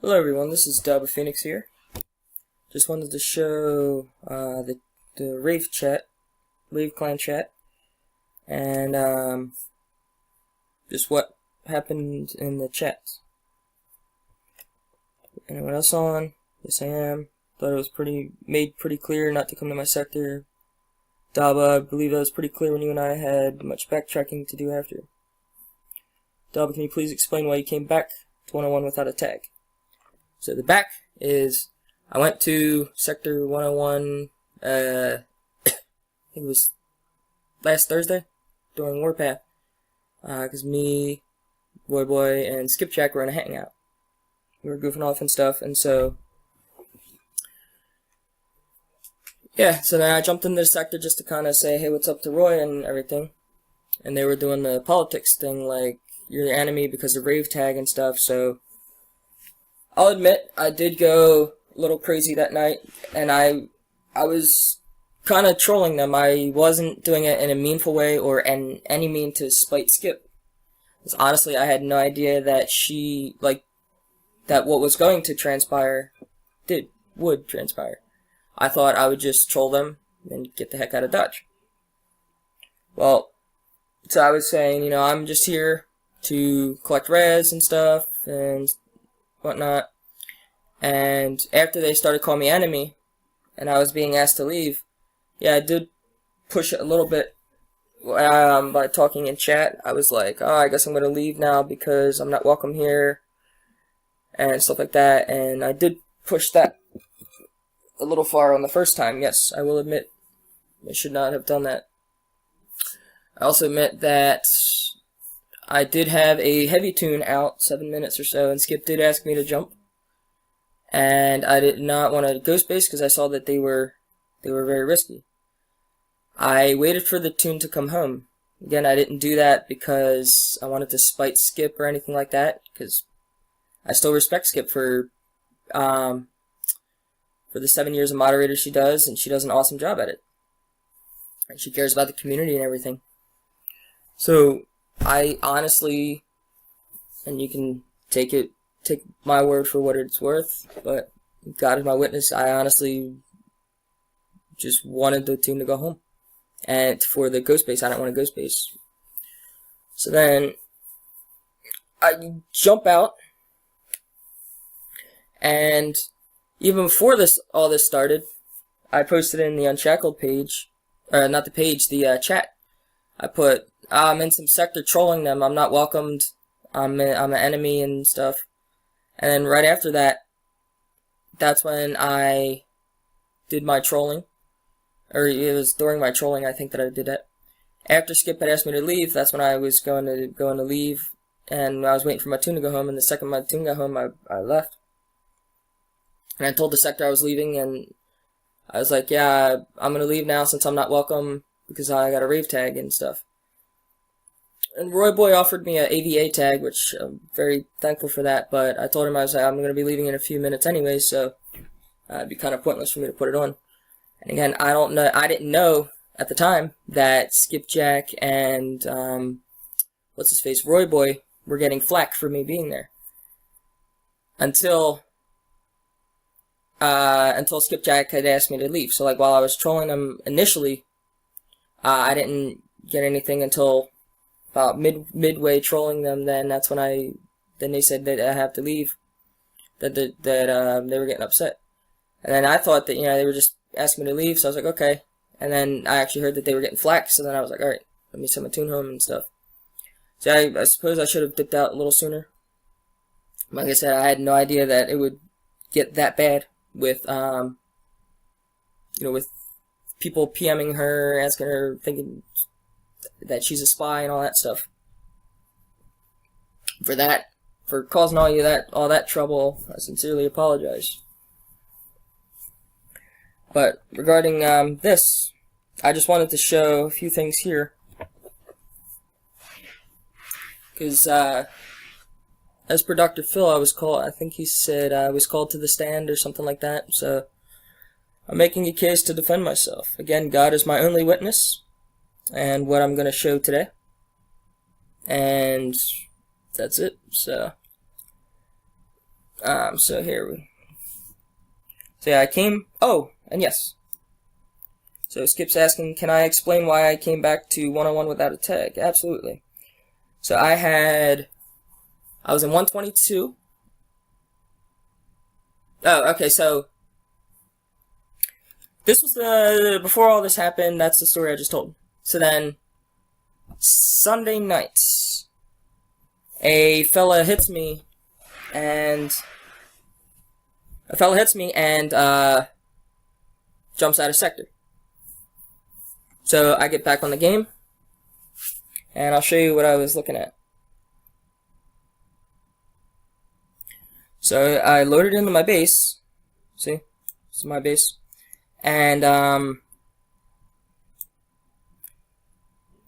Hello everyone, this is Dobba Phoenix here. Just wanted to show the Rave clan chat, and just what happened in the chat. Anyone else on? Yes, I am. Thought it was made pretty clear not to come to my sector. Dobba, I believe that was pretty clear when you and I had much backtracking to do after. Dobba, can you please explain why you came back to 101 without a tag? So the back is, I went to Sector 101, I think it was last Thursday, during Warpath, because me, Boy, and Skipjack were in a hangout. We were goofing off and stuff, and so, yeah, so then I jumped into the sector just to kind of say, hey, what's up to Roy and everything, and they were doing the politics thing, like, you're the enemy because of Rave Tag and stuff, so I'll admit, I did go a little crazy that night, and I was kind of trolling them. I wasn't doing it in a meanful way or in any mean to spite Skip. Because honestly, I had no idea that that what was going to transpire would transpire. I thought I would just troll them and get the heck out of Dodge. Well, so I was saying, you know, I'm just here to collect res and stuff and whatnot, and after they started calling me enemy and I was being asked to leave, yeah, I did push it a little bit by talking in chat. I was like, oh, I guess I'm gonna leave now because I'm not welcome here and stuff like that, and I did push that a little far on the first time. Yes, I will admit I should not have done that. I also admit that I did have a heavy tune out, 7 minutes or so, and Skip did ask me to jump. And I did not want to ghost base because I saw that they were very risky. I waited for the tune to come home. Again, I didn't do that because I wanted to spite Skip or anything like that, because I still respect Skip for the 7 years of moderator she does, and she does an awesome job at it. And she cares about the community and everything. So I honestly, and you can take my word for what it's worth, but God is my witness, I honestly just wanted the team to go home. And for the ghost base, I didn't want a ghost base. So then I jump out, and even before all this started, I posted in the Unshackled page, or not the page, the chat. I put, I'm in some sector trolling them, I'm not welcomed, I'm an enemy and stuff. And then right after that, that's when I did my trolling. Or it was during my trolling, I think, that I did that. After Skip had asked me to leave, that's when I was going to leave, and I was waiting for my tune to go home, and the second my tune got home, I left. And I told the sector I was leaving, and I was like, yeah, I'm going to leave now since I'm not welcome, because I got a rave tag and stuff. And Roy Boy offered me a AVA tag, which I'm very thankful for that, but I told him I'm going to be leaving in a few minutes anyway, so it'd be kind of pointless for me to put it on. And again, I didn't know at the time that Skipjack and Roy Boy were getting flack for me being there. Until Skipjack had asked me to leave. So like while I was trolling them initially, I didn't get anything until about midway trolling them. Then that's when they said that I have to leave. That they were getting upset, and then I thought that, you know, they were just asking me to leave. So I was like, okay. And then I actually heard that they were getting flack. So then I was like, all right, let me send my tune home and stuff. So I suppose I should have dipped out a little sooner. Like I said, I had no idea that it would get that bad with with people PMing her, asking her, thinking that she's a spy and all that stuff. For causing all that trouble, I sincerely apologize. But regarding this, I just wanted to show a few things here, because as per Dr. Phil, I think he said I was called to the stand or something like that. So I'm making a case to defend myself. Again, God is my only witness, and what I'm going to show today. And that's it. So So here we. So yeah, I came. Oh, and yes. So Skip's asking, can I explain why I came back to 101 without a tag? Absolutely. So I was in 122. Oh, okay, so this was before all this happened, that's the story I just told. So then, Sunday night, a fella hits me, and jumps out of sector. So I get back on the game, and I'll show you what I was looking at. So I loaded into my base. See? This is my base. And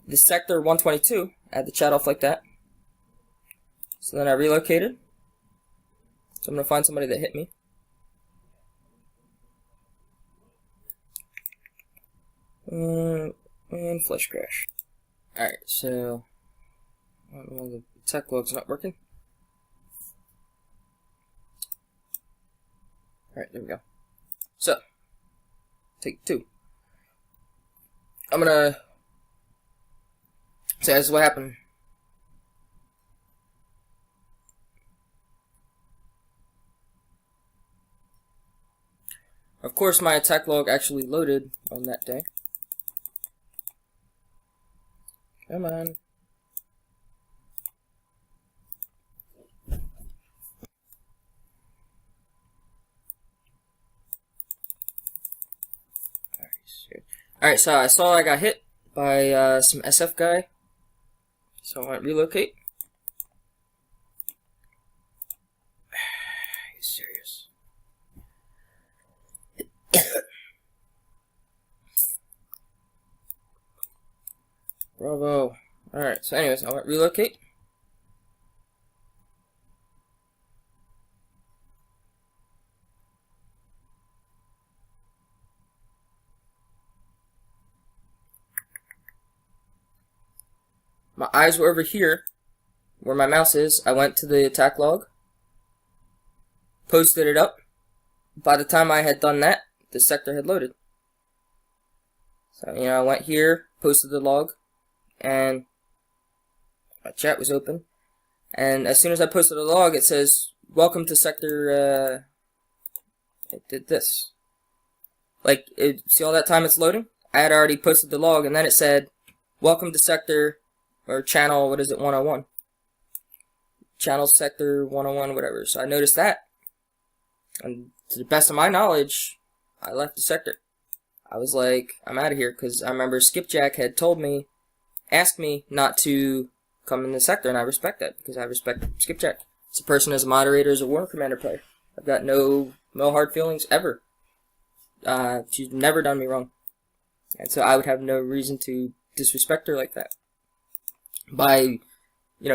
the sector 122, I had the chat off like that. So then I relocated. So I'm gonna find somebody that hit me. And flesh crash. Alright, so the tech log's not working. Alright, there we go. So, take 2. I'm gonna say this is what happened. Of course, my attack log actually loaded on that day. Come on. Alright, so I saw I got hit by some SF guy. So I went relocate. Are you serious? Bravo. Alright, so anyways, I went relocate. My eyes were over here, where my mouse is. I went to the attack log, posted it up. By the time I had done that, the sector had loaded. So, I went here, posted the log, and my chat was open. And as soon as I posted the log, it says, welcome to sector, it did this. Like, see all that time it's loading? I had already posted the log, and then it said, welcome to sector, or channel, 101. Channel sector 101, whatever. So I noticed that. And to the best of my knowledge, I left the sector. I was like, I'm out of here, because I remember Skipjack had asked me not to come in the sector, and I respect that, because I respect Skipjack. It's a person as a moderator, as a War Commander player. I've got no hard feelings, ever. She's never done me wrong. And so I would have no reason to disrespect her like that. By,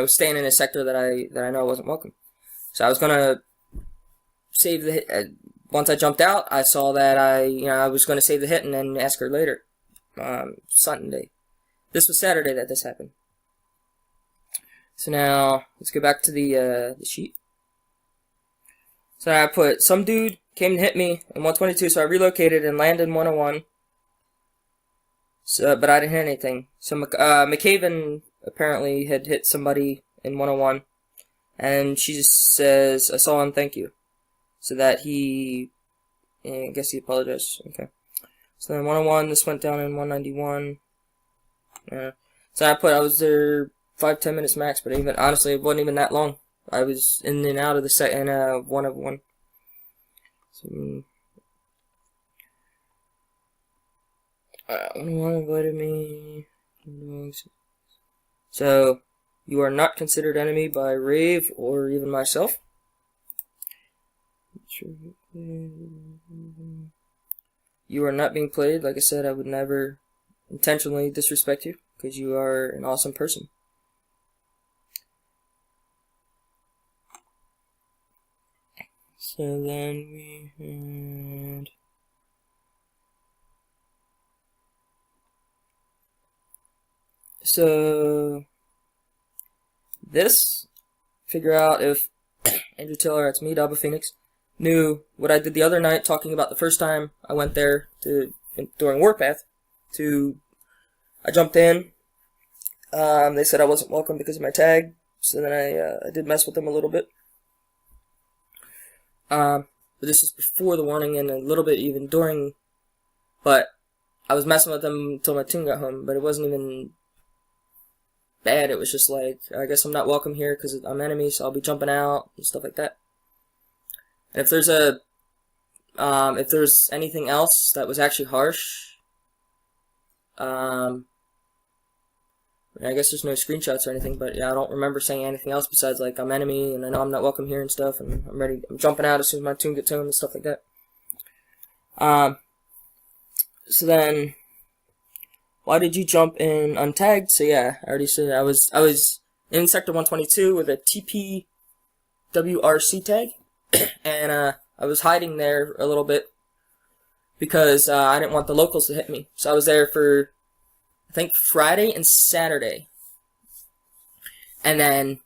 staying in a sector that I know I wasn't welcome. So I was gonna save the hit. Once I jumped out, I saw that I was gonna save the hit and then ask her later. Sunday. This was Saturday that this happened. So now let's go back to the sheet. So now I put some dude came and hit me in 122, so I relocated and landed in 101. So, but I didn't hit anything. So McCaven apparently had hit somebody in 101, and she just says, I saw him, thank you. So that I guess he apologized. Okay. So then 101, this went down in 191. Yeah. So I was there 5-10 minutes max, but honestly, it wasn't even that long. I was in and out of the set in 101. So, 101 invited me. So, you are not considered enemy by Rave or even myself. You are not being played. Like I said, I would never intentionally disrespect you, because you are an awesome person. So then we had... So, figure out if Andrew Taylor, that's me, Dobba Phoenix, knew what I did the other night, talking about the first time I went there during Warpath. I jumped in. They said I wasn't welcome because of my tag, so then I did mess with them a little bit. But this is before the warning and a little bit even during. But I was messing with them until my team got home. But it wasn't even bad. It was just like, I guess I'm not welcome here because I'm enemy, so I'll be jumping out and stuff like that. And if there's anything else that was actually harsh, I guess there's no screenshots or anything, but yeah, I don't remember saying anything else besides like I'm enemy and I know I'm not welcome here and stuff, and I'm jumping out as soon as my tune gets home and stuff like that. So then, why did you jump in untagged? So yeah, I already said I was in sector 122 with a TPWRC tag, and I was hiding there a little bit because I didn't want the locals to hit me. So I was there for, I think, Friday and Saturday. And then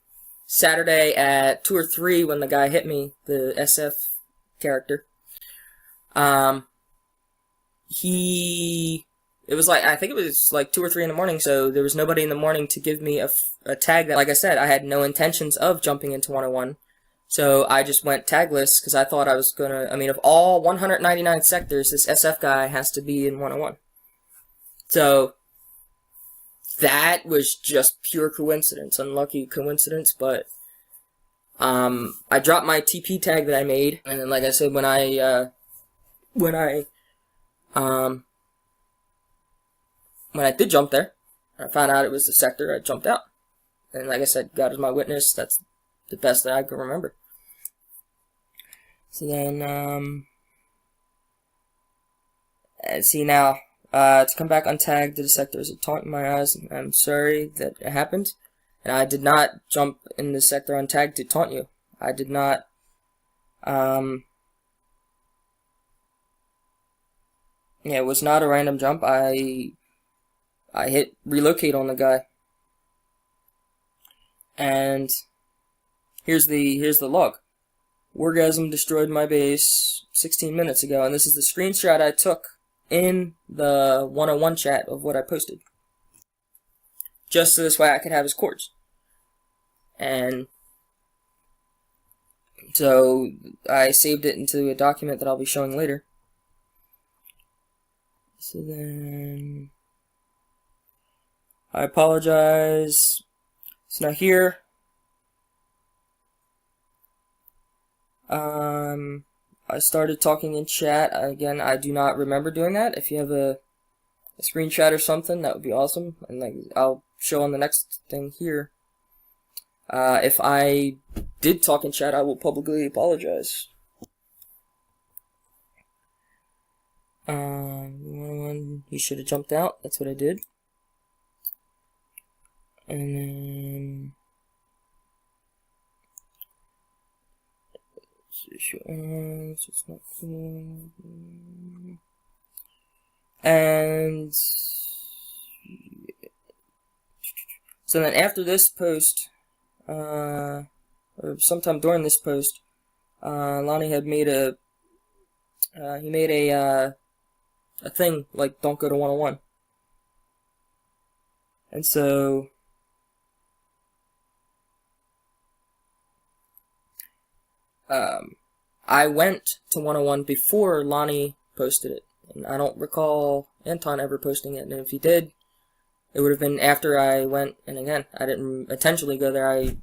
Saturday at 2 or 3 when the guy hit me, the SF character, it was like, I think it was like 2 or 3 in the morning, so there was nobody in the morning to give me a tag that, like I said, I had no intentions of jumping into 101. So I just went tagless because I thought I was gonna, of all 199 sectors, this SF guy has to be in 101. So that was just pure coincidence, unlucky coincidence, but I dropped my TP tag that I made, and then like I said, when I did jump there, I found out it was the sector, I jumped out. And like I said, God is my witness, that's the best that I can remember. So then, see now, to come back untagged to the sector is a taunt in my eyes. I'm sorry that it happened. And I did not jump in the sector untagged to taunt you. I did not, yeah, it was not a random jump. I hit relocate on the guy. And here's the log. Wargasm destroyed my base 16 minutes ago, and this is the screenshot I took in the 101 chat of what I posted. Just so this way I could have his cords. And so I saved it into a document that I'll be showing later. So then I apologize. So now here, I started talking in chat. Again, I do not remember doing that. If you have a screenshot or something, that would be awesome. And like I'll show on the next thing here. If I did talk in chat, I will publicly apologize. He should have jumped out. That's what I did. And then it's not cool. And so then after this post, or sometime during this post, Lonnie had made a thing like don't go to 101. And so I went to 101 before Lonnie posted it, and I don't recall Anton ever posting it, and if he did, it would have been after I went. And again, I didn't intentionally go there.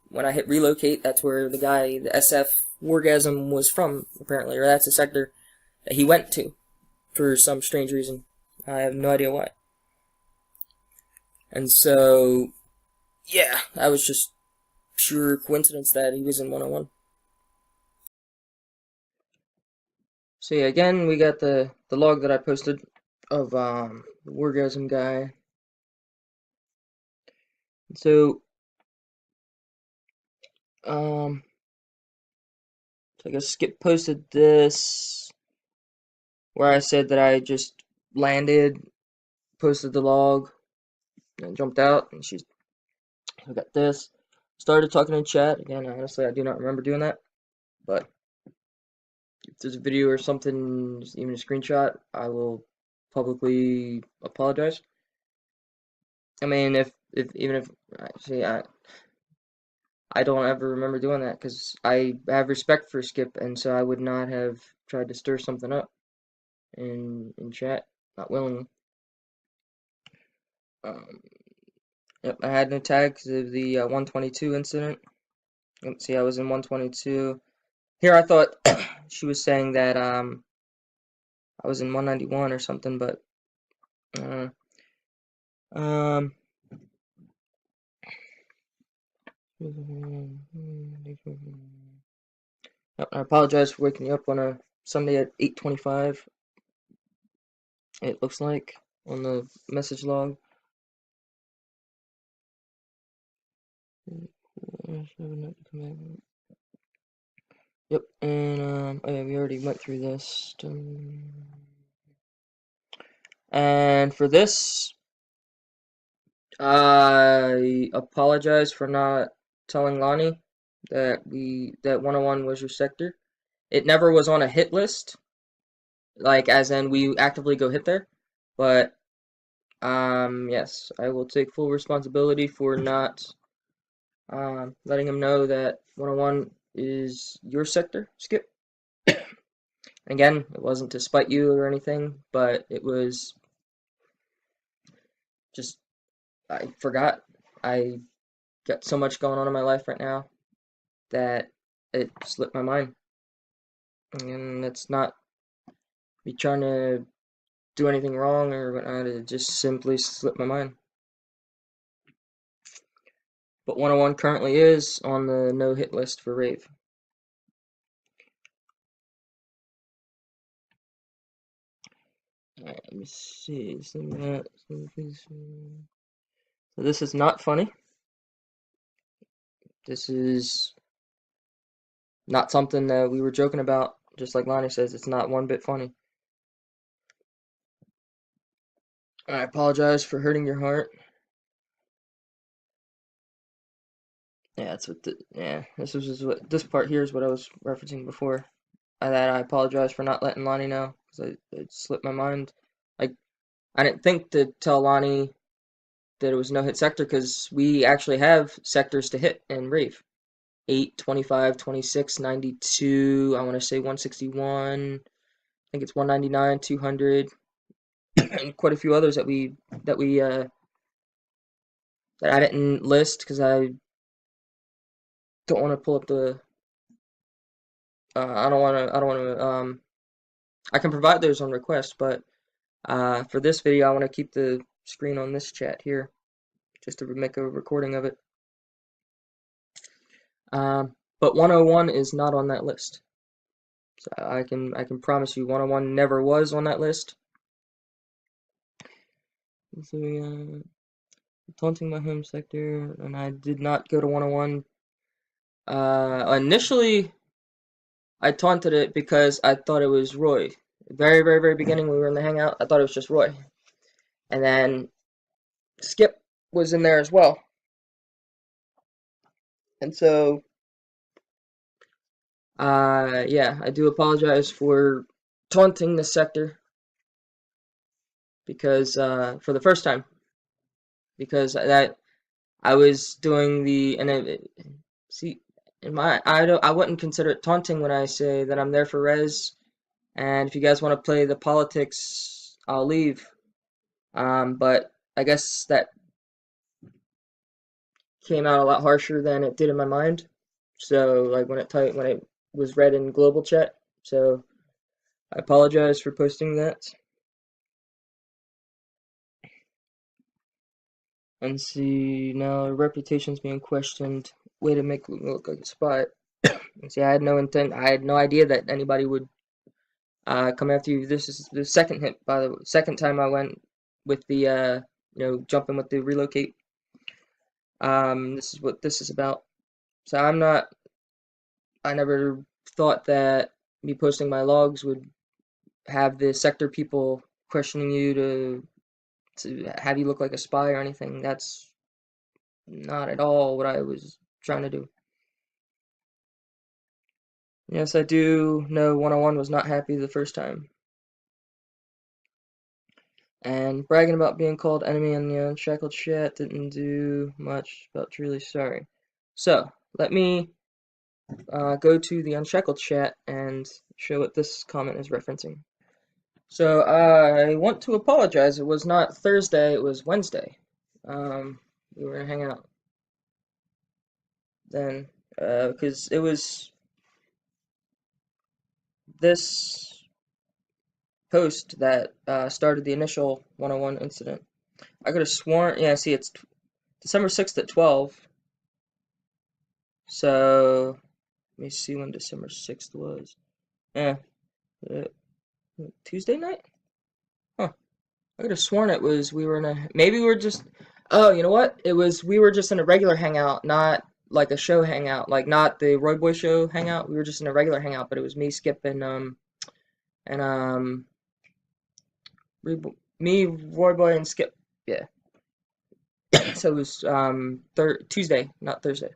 When I hit relocate, that's where the guy, the SF Wargasm, was from, apparently, or that's the sector that he went to for some strange reason. I have no idea why. And so, yeah, that was just pure coincidence that he was in 101. So yeah, again, we got the log that I posted of the Wargasm guy. So I guess Skip posted this where I said that I just landed, posted the log, and jumped out, and I got this. started talking in chat. Again, honestly, I do not remember doing that. But if there's a video or something, even a screenshot, I will publicly apologize. I mean, if even if see, I don't ever remember doing that because I have respect for Skip, and so I would not have tried to stir something up in chat, not willingly. Um, yep, I had no tag because of the 122 incident. Yep, see, I was in 122. Here, I thought she was saying that I was in 191 or something, but uh, um. Yep, I apologize for waking you up on a Sunday at 8:25. It looks like on the message log. Yep, and oh yeah, we already went through this. And for this, I apologize for not telling Lonnie that 101 was your sector. It never was on a hit list, like as in we actively go hit there. But yes, I will take full responsibility for not letting him know that 101 is your sector, Skip. Again, it wasn't to spite you or anything, but it was just I forgot. I got so much going on in my life right now that it slipped my mind. And it's not me trying to do anything wrong or whatnot, it just simply slipped my mind. But 101 currently is on the no hit list for Rave. Alright, let me see. So this is not funny. This is not something that we were joking about. Just like Lonnie says, it's not one bit funny. I apologize for hurting your heart. Yeah, that's what. This part here is what I was referencing before. That I apologize for not letting Lonnie know because it slipped my mind. Like I didn't think to tell Lonnie that it was no hit sector because we actually have sectors to hit in Rave. 8, 25, 26, 92. I want to say 161. I think it's 199, 200, and quite a few others that I didn't list because I don't want to pull up the. I don't want to. I don't want to. I can provide those on request, but for this video, I want to keep the screen on this chat here, just to make a recording of it. But 101 is not on that list. So I can promise you, 101 never was on that list. So taunting my home sector, and I did not go to 101. Initially, I taunted it because I thought it was Roy. Very, very, very beginning, we were in the hangout, I thought it was just Roy. And then Skip was in there as well. And so, yeah, I do apologize for taunting the sector because, for the first time. Because that, I was doing the, and see, I wouldn't consider it taunting when I say that I'm there for res, and if you guys want to play the politics, I'll leave. But I guess that came out a lot harsher than it did in my mind. So like when it was read in global chat. So I apologize for posting that. And see now reputation's being questioned. Way to make me look like a spy. And see, I had no intent. I had no idea that anybody would come after you. This is the second hit, by the way. Second time I went with the jumping with the relocate. This is what this is about. So I never thought that me posting my logs would have the sector people questioning you to have you look like a spy or anything. That's not at all what I was trying to do. Yes, I do know 101 was not happy the first time. And bragging about being called enemy in the unshackled chat didn't do much, but truly sorry. So, let me go to the unshackled chat and show what this comment is referencing. So, I want to apologize. It was not Thursday, it was Wednesday. We were hanging out then, because it was this post that started the initial 101 incident. I could have sworn, yeah, see, it's December 6th at 12. So, let me see when December 6th was. Yeah, uh, Tuesday night? Huh. I could have sworn it was, we were in a, maybe we were just, oh, you know what? It was, we were just in a regular hangout, not like a show hangout, like not the Roy Boy show hangout. We were just in a regular hangout, but it was me, Skip, and me, Roy Boy, and Skip. Yeah. So it was Tuesday, not Thursday.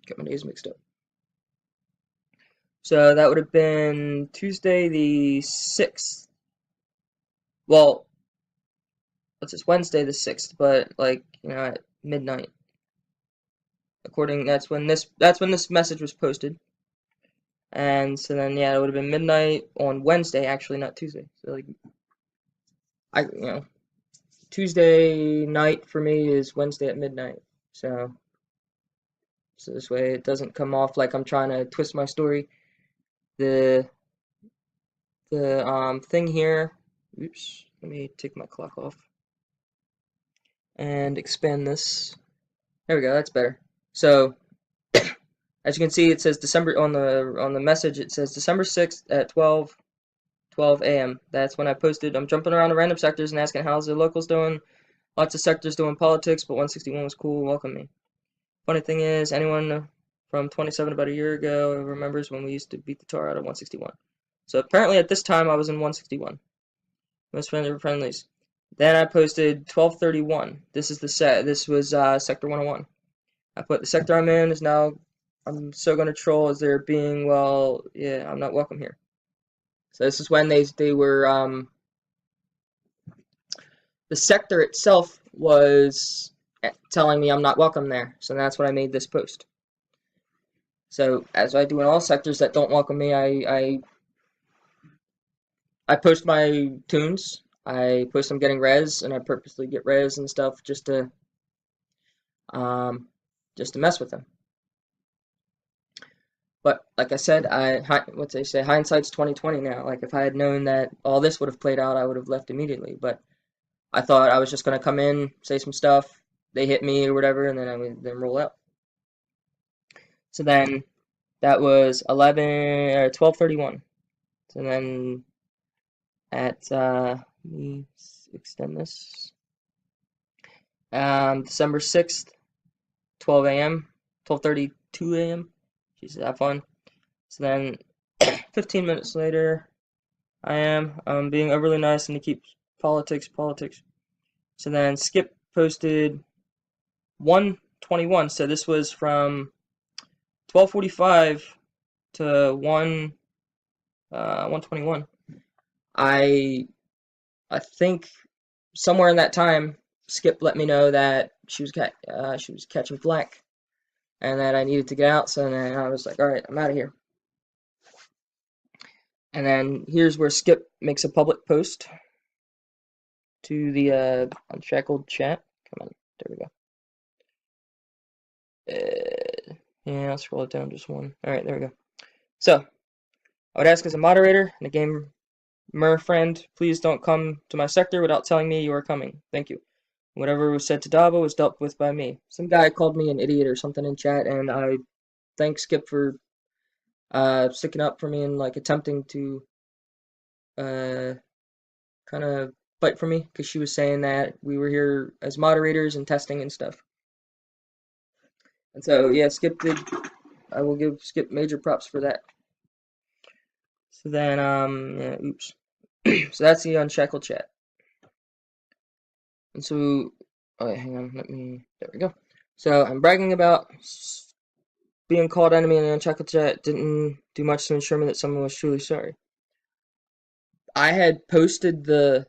Got my days mixed up. So that would have been Tuesday the 6th. Well, what's this? Wednesday the 6th, but like, at midnight. According that's when this message was posted. And so then yeah, it would have been midnight on Wednesday, actually, not Tuesday. So like Tuesday night for me is Wednesday at midnight. So this way it doesn't come off like I'm trying to twist my story. The thing here, oops, let me take my clock off and expand this. There we go, that's better. So as you can see, it says December on the message. It says December 6th at 12 a.m. That's when I posted. I'm jumping around the random sectors and asking how's the locals doing. Lots of sectors doing politics, but 161 was cool. Welcome me. Funny thing is, anyone from 27 about a year ago remembers when we used to beat the tar out of 161. So apparently at this time I was in 161. Most friendly friendlies. Then I posted 1231. This is the set. This was sector 101. I put the sector I'm in is now. I'm so gonna troll as they're being, well, yeah, I'm not welcome here. So this is when they were the sector itself was telling me I'm not welcome there. So that's when I made this post. So as I do in all sectors that don't welcome me, I post my tunes. I post them getting res, and I purposely get res and stuff just to mess with them. But like I said, what they say, hindsight's 20/20 now. Like if I had known that all this would have played out, I would have left immediately. But I thought I was just gonna come in, say some stuff, they hit me or whatever, and then I would then roll out. So then that was 12:31. So then at let me extend this. December 6th, 12 a.m., 12:32 a.m. Jeez, that fun. So then 15 minutes later, I'm being overly nice and to keep politics. So then Skip posted 1:21. So this was from 12:45 to 1:21. I think somewhere in that time, Skip let me know that she was catching flack, and that I needed to get out. So then I was like, all right, I'm out of here. And then here's where Skip makes a public post to the unshackled chat. Come on, there we go. Yeah, I'll scroll it down just one. All right, there we go. So I would ask as a moderator and a gamer friend, please don't come to my sector without telling me you are coming. Thank you. Whatever was said to Dobba was dealt with by me. Some guy called me an idiot or something in chat, and I thank Skip for sticking up for me and like attempting to kind of fight for me, because she was saying that we were here as moderators and testing and stuff. And so yeah, I will give Skip major props for that. So then yeah, oops. So that's the unshackled chat. And so, oh, hang on, there we go. So I'm bragging about being called enemy in the unshackled chat didn't do much to ensure me that someone was truly sorry. I had posted that,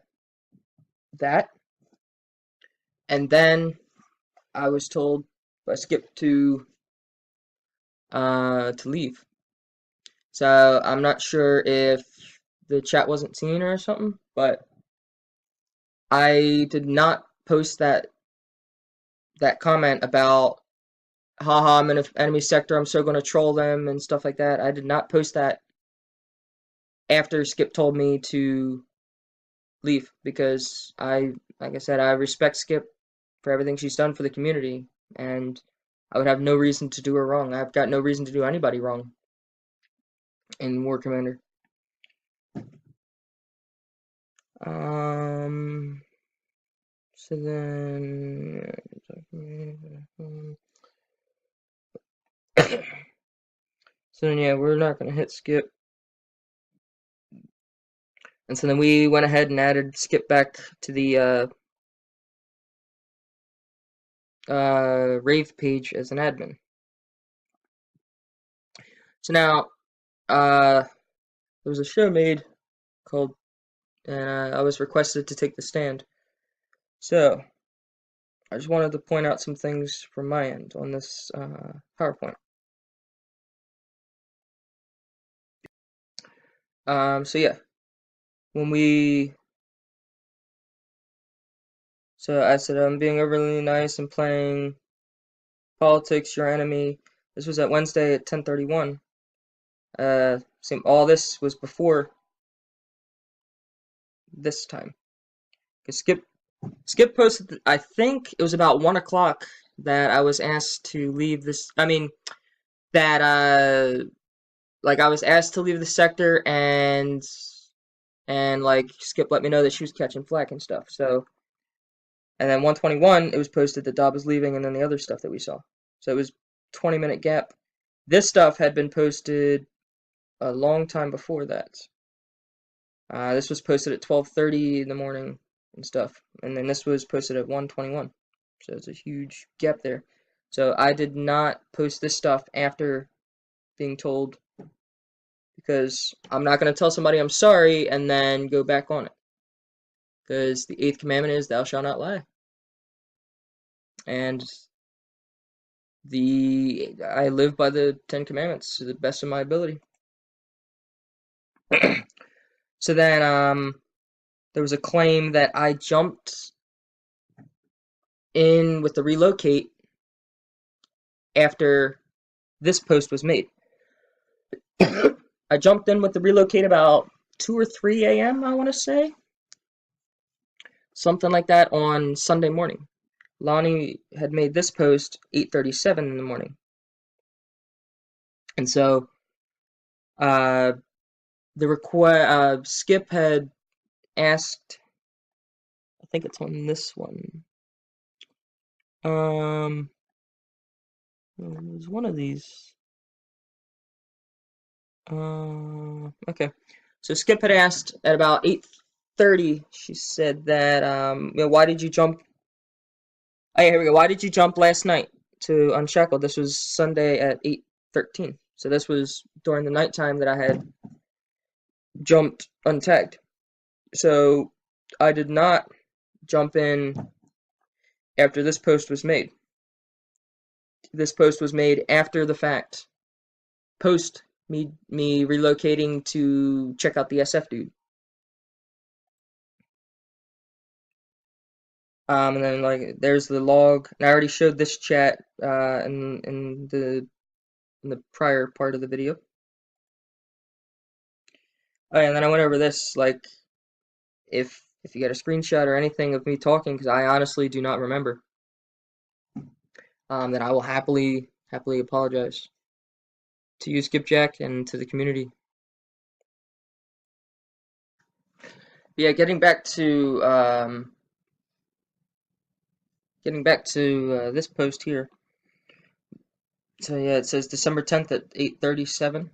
and then I was told by Skip to leave. So I'm not sure if the chat wasn't seen or something, but I did not post that comment about haha, I'm in an enemy sector, I'm so gonna troll them and stuff like that. I did not post that after Skip told me to leave because like I said, I respect Skip for everything she's done for the community, and I would have no reason to do her wrong. I've got no reason to do anybody wrong in War Commander. So then, yeah, we're not gonna hit Skip. And so then we went ahead and added Skip back to the Rave page as an admin. So now, there was a show made called, and I was requested to take the stand. So, I just wanted to point out some things from my end on this PowerPoint. So yeah, so I said I'm being overly nice and playing politics, your enemy. This was at Wednesday at 10:31. All this was before this time. Cause Skip posted, I think it was about 1 o'clock that I was asked to leave this. I mean, that like I was asked to leave the sector, and like Skip let me know that she was catching flack and stuff. So, and then 1:21 it was posted that Dobba was leaving, and then the other stuff that we saw. So it was 20-minute gap. This stuff had been posted a long time before that. This was posted at 12:30 in the morning and stuff, and then this was posted at 1:21. So it's a huge gap there. So I did not post this stuff after being told, because I'm not going to tell somebody I'm sorry and then go back on it. Because the 8th commandment is thou shalt not lie. And I live by the 10 commandments to the best of my ability. So then there was a claim that I jumped in with the relocate after this post was made. I jumped in with the relocate about 2 or 3 a.m., I want to say. Something like that on Sunday morning. Lonnie had made this post 8:37 in the morning. And so Skip had asked, I think it's on this one. It was one of these. Okay. So Skip had asked at about 8:30. She said that, why did you jump? Oh, yeah, here we go. Why did you jump last night to Unshackled? This was Sunday at 8:13. So this was during the nighttime that I had jumped untagged. So I did not jump in after this post was made. This post was made after the fact. Post me relocating to check out the SF dude. And then like there's the log. And I already showed this chat in the prior part of the video. Oh, and then I went over this, like, if you get a screenshot or anything of me talking, because I honestly do not remember, then I will happily apologize to you, Skipjack, and to the community. But yeah, getting back to this post here. So yeah, it says December 10th at 8:37.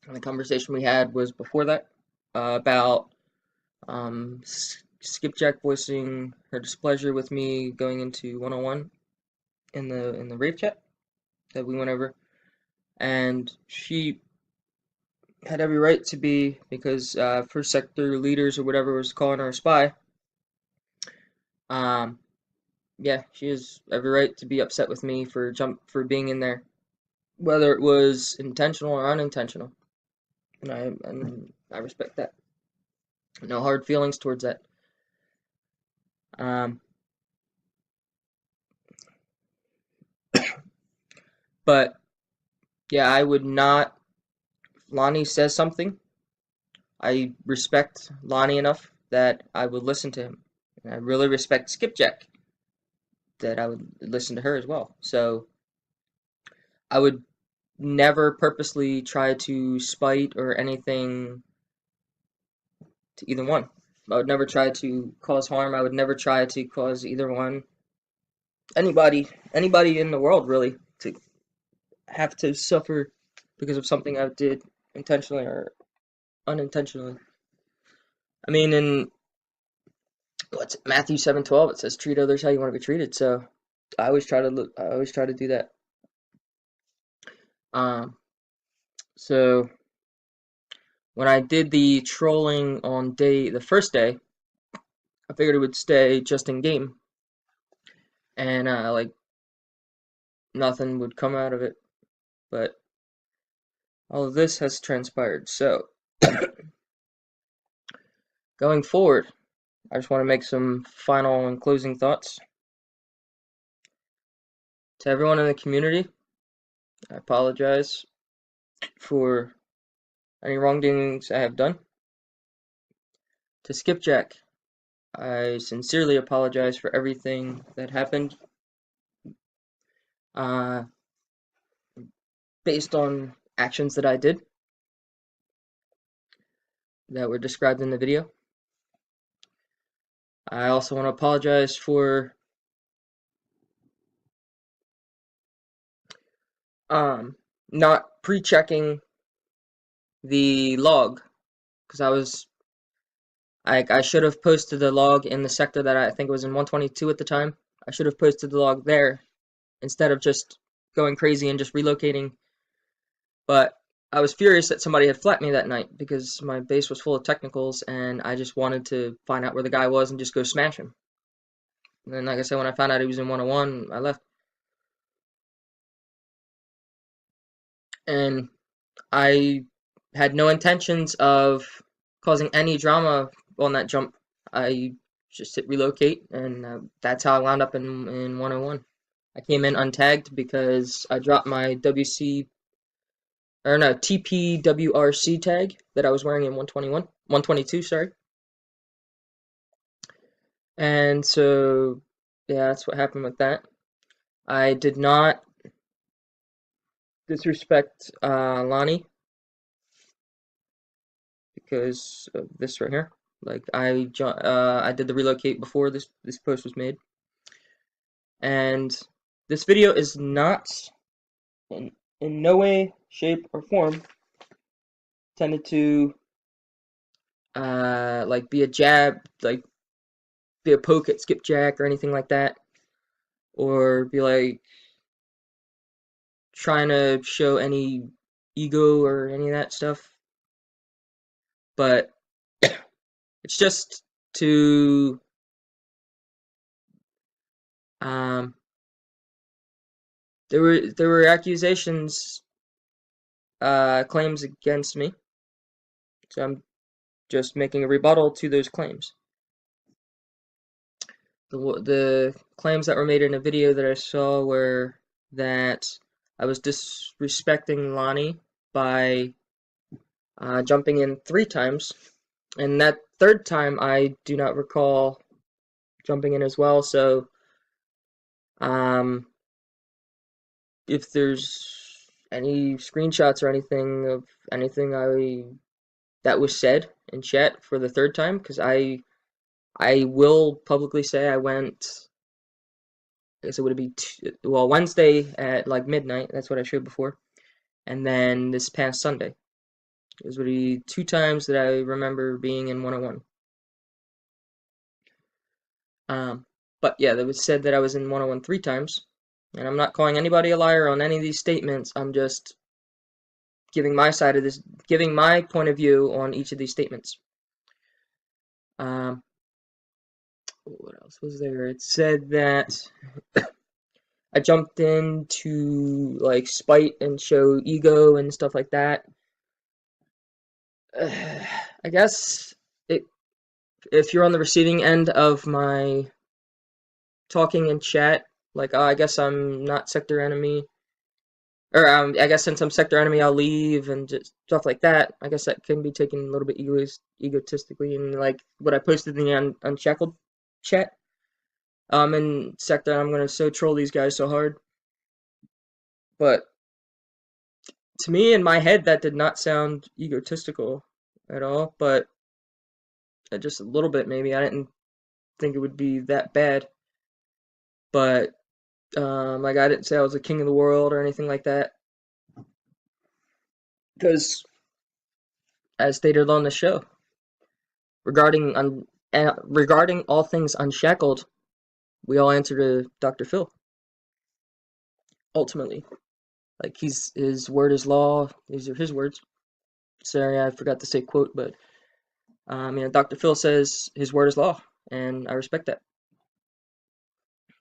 And the conversation we had was before that, about Skipjack voicing her displeasure with me going into 101 in the rave chat. that we went over, and she had every right to be, because first sector leaders or whatever was calling her a spy. Um, yeah, she has every right to be upset with me for being in there, whether it was intentional or unintentional, and I respect that. No hard feelings towards that. Um, but yeah, I would not. Lonnie says something. I respect Lonnie enough that I would listen to him. And I really respect Skipjack that I would listen to her as well. So I would never purposely try to spite or anything to either one. I would never try to cause harm. I would never try to cause either one, anybody in the world really, to have to suffer because of something I did intentionally or unintentionally. I mean, in what's it, Matthew 7:12, it says, "Treat others how you want to be treated." So I always try to do that. Um, so when I did the trolling on the first day, I figured it would stay just in game, and like nothing would come out of it. But all of this has transpired. So going forward, I just want to make some final and closing thoughts. To everyone in the community, I apologize for any wrongdoings I have done. To Skipjack, I sincerely apologize for everything that happened, uh, based on actions that I did that were described in the video. I also want to apologize for not pre-checking the log, because I should have posted the log in the sector that I think it was in 122 at the time. I should have posted the log there instead of just going crazy and just relocating. But I was furious that somebody had flapped me that night because my base was full of technicals and I just wanted to find out where the guy was and just go smash him. And then, like I said, when I found out he was in 101, I left. And I had no intentions of causing any drama on that jump. I just hit relocate, and that's how I wound up in 101. I came in untagged because I dropped my TPWRC tag that I was wearing in 122, sorry. And so, yeah, that's what happened with that. I did not disrespect Lonnie because of this right here. Like I did the relocate before this post was made, and this video is not in no way, shape, or form intended to like be a jab, like be a poke at Skipjack or anything like that, or be like trying to show any ego or any of that stuff. But it's just to um, there were accusations, claims against me, so I'm just making a rebuttal to those claims. The claims that were made in a video that I saw were that I was disrespecting Lonnie by jumping in 3 times, and that third time I do not recall jumping in as well. So if there's any screenshots or anything of anything that was said in chat for the third time, because I will publicly say I went, I guess it would be Wednesday at like midnight. That's what I showed before, and then this past Sunday. Those would be 2 times that I remember being in 101. But yeah, it was said that I was in 101 3 times, And I'm not calling anybody a liar on any of these statements. I'm just giving my side of this, giving my point of view on each of these statements. What else was there? It said that I jumped in to like spite and show ego and stuff like that. I guess it, if you're on the receiving end of my talking in chat, like, oh, I guess I'm not sector enemy, or I guess since I'm sector enemy, I'll leave and just stuff like that. I guess that can be taken a little bit egotistically, and like what I posted in the Unshackled chat. In sector, I'm gonna so troll these guys so hard, but to me, in my head, that did not sound egotistical at all, but just a little bit maybe. I didn't think it would be that bad, but like I didn't say I was the king of the world or anything like that, because as stated on the show, regarding all things unshackled, we all answer to Dr. Phil. Ultimately, like his word is law. These are his words. Sorry, I forgot to say quote, but Dr. Phil says his word is law, and I respect that.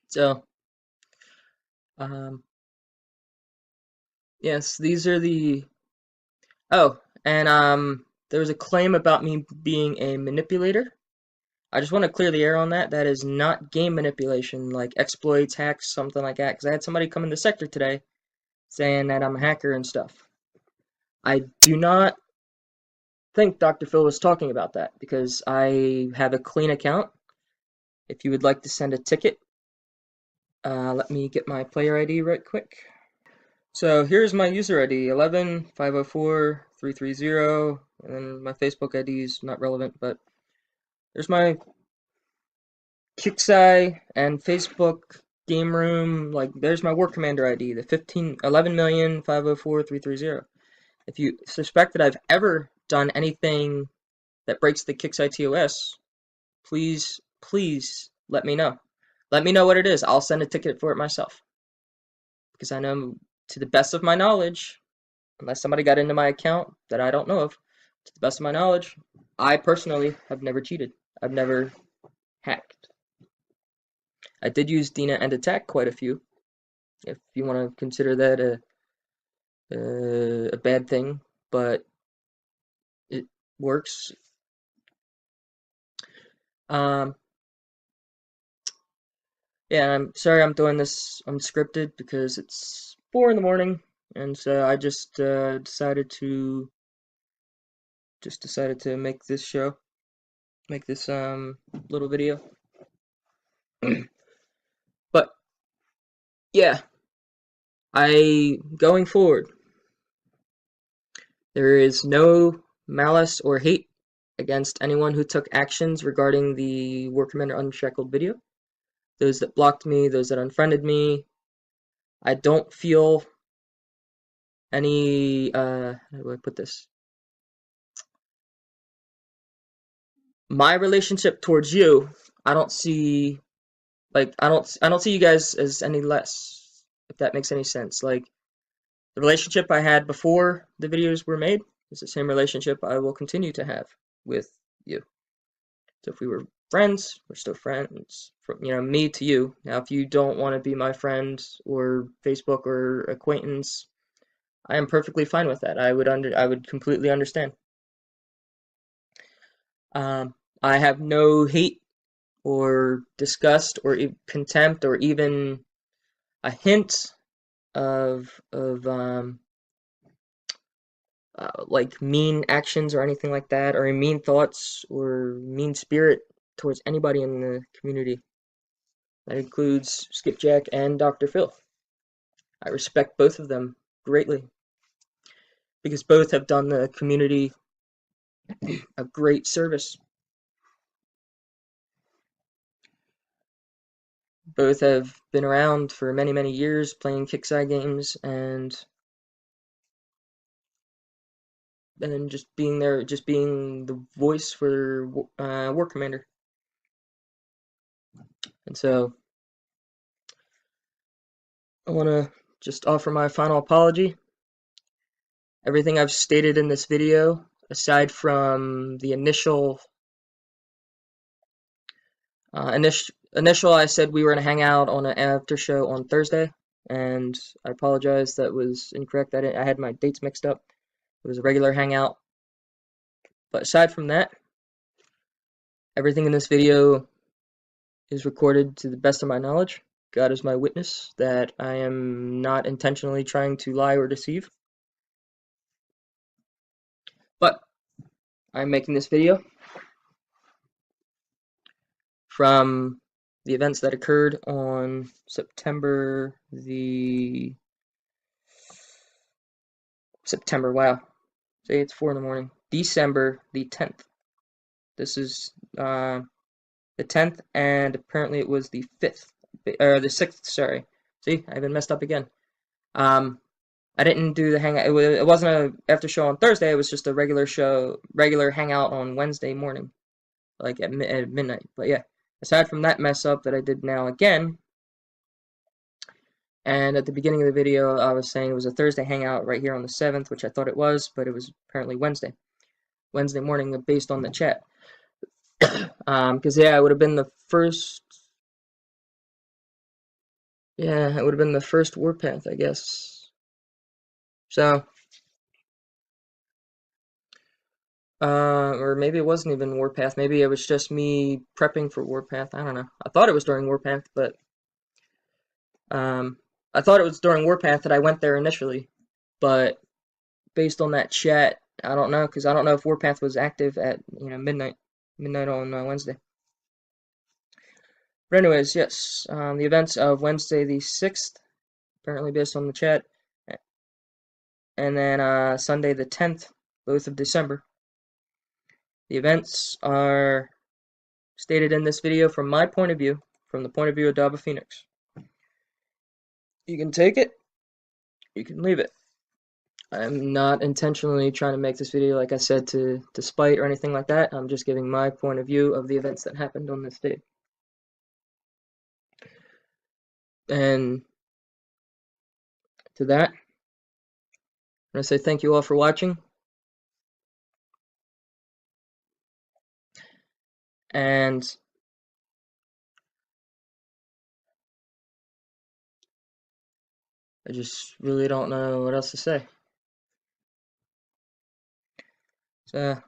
So, yes, these are the. Oh, and there was a claim about me being a manipulator. I just want to clear the air on that. That is not game manipulation, like exploits, hacks, something like that. Because I had somebody come in the sector today saying that I'm a hacker and stuff. I do not think Dr. Phil was talking about that because I have a clean account. If you would like to send a ticket, let me get my player ID right quick. So here's my user ID, 11504330, and then my Facebook ID is not relevant, but there's my Kixeye and Facebook game room. Like there's my War Commander ID, the 11,504,330. If you suspect that I've ever done anything that breaks the Kixeye TOS, please let me know. Let me know what it is. I'll send a ticket for it myself. Because I know, to the best of my knowledge, unless somebody got into my account that I don't know of, to the best of my knowledge, I personally have never cheated. I've never hacked. I did use Dina and attack quite a few, if you want to consider that a bad thing, but it works. Um, yeah, I'm sorry I'm doing this unscripted because it's 4 in the morning, and so I just decided to make this show, make this little video. But yeah, going forward, there is no malice or hate against anyone who took actions regarding the War Commander Unshackled video. Those that blocked me, those that unfriended me. I don't feel any, how do I put this? My relationship towards you, I don't see, like, I don't see you guys as any less, if that makes any sense. Like, the relationship I had before the videos were made is the same relationship I will continue to have with you. So if we were friends, we're still friends. From me to you. Now, if you don't want to be my friend or Facebook or acquaintance, I am perfectly fine with that. I would completely understand. I have no hate or disgust or contempt or even a hint of like mean actions or anything like that, or mean thoughts or mean spirit towards anybody in the community. That includes Skipjack and Dr. Phil. I respect both of them greatly because both have done the community a great service. Both have been around for many, many years playing Kixeye games and just being there, just being the voice for War Commander. And so I want to just offer my final apology. Everything I've stated in this video, aside from the initial, I said we were gonna hang out on an after show on Thursday, and I apologize, that was incorrect. I had my dates mixed up. It was a regular hangout. But aside from that, everything in this video is recorded to the best of my knowledge. God is my witness that I am not intentionally trying to lie or deceive. But I'm making this video from the events that occurred on wow. Say it's 4 in the morning. December the 10th. This is the 10th, and apparently it was the 5th, or the 6th, sorry. See, I've been messed up again. I didn't do the hangout. It wasn't a after show on Thursday. It was just a regular hangout on Wednesday morning, like at midnight. But yeah, aside from that mess up that I did now again, and at the beginning of the video, I was saying it was a Thursday hangout right here on the 7th, which I thought it was, but it was apparently Wednesday morning, based on the chat. Because yeah, it would have been the first. Yeah, it would have been the first Warpath, I guess. So, or maybe it wasn't even Warpath. Maybe it was just me prepping for Warpath. I don't know. I thought it was during Warpath, but I thought it was during Warpath that I went there initially. But based on that chat, I don't know, because I don't know if Warpath was active at midnight on Wednesday. But anyways, yes, the events of Wednesday the 6th, apparently based on the chat, and then Sunday the 10th, both of December. The events are stated in this video from my point of view, from the point of view of Dobba Phoenix. You can take it, you can leave it. I'm not intentionally trying to make this video, like I said, to spite or anything like that. I'm just giving my point of view of the events that happened on this day. And to that, I'm going to say thank you all for watching. And I just really don't know what else to say. So,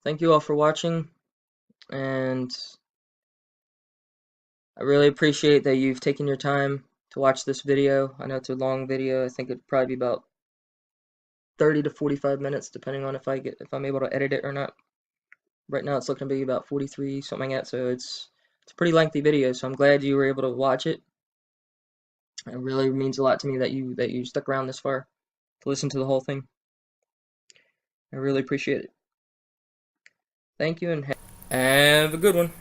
thank you all for watching, and I really appreciate that you've taken your time to watch this video. I know it's a long video. I think it'd probably be about 30 to 45 minutes, depending on if I'm able to edit it or not. Right now, it's looking to be about 43, something like that. So it's a pretty lengthy video. So I'm glad you were able to watch it. It really means a lot to me that you stuck around this far to listen to the whole thing. I really appreciate it. Thank you, and have a good one.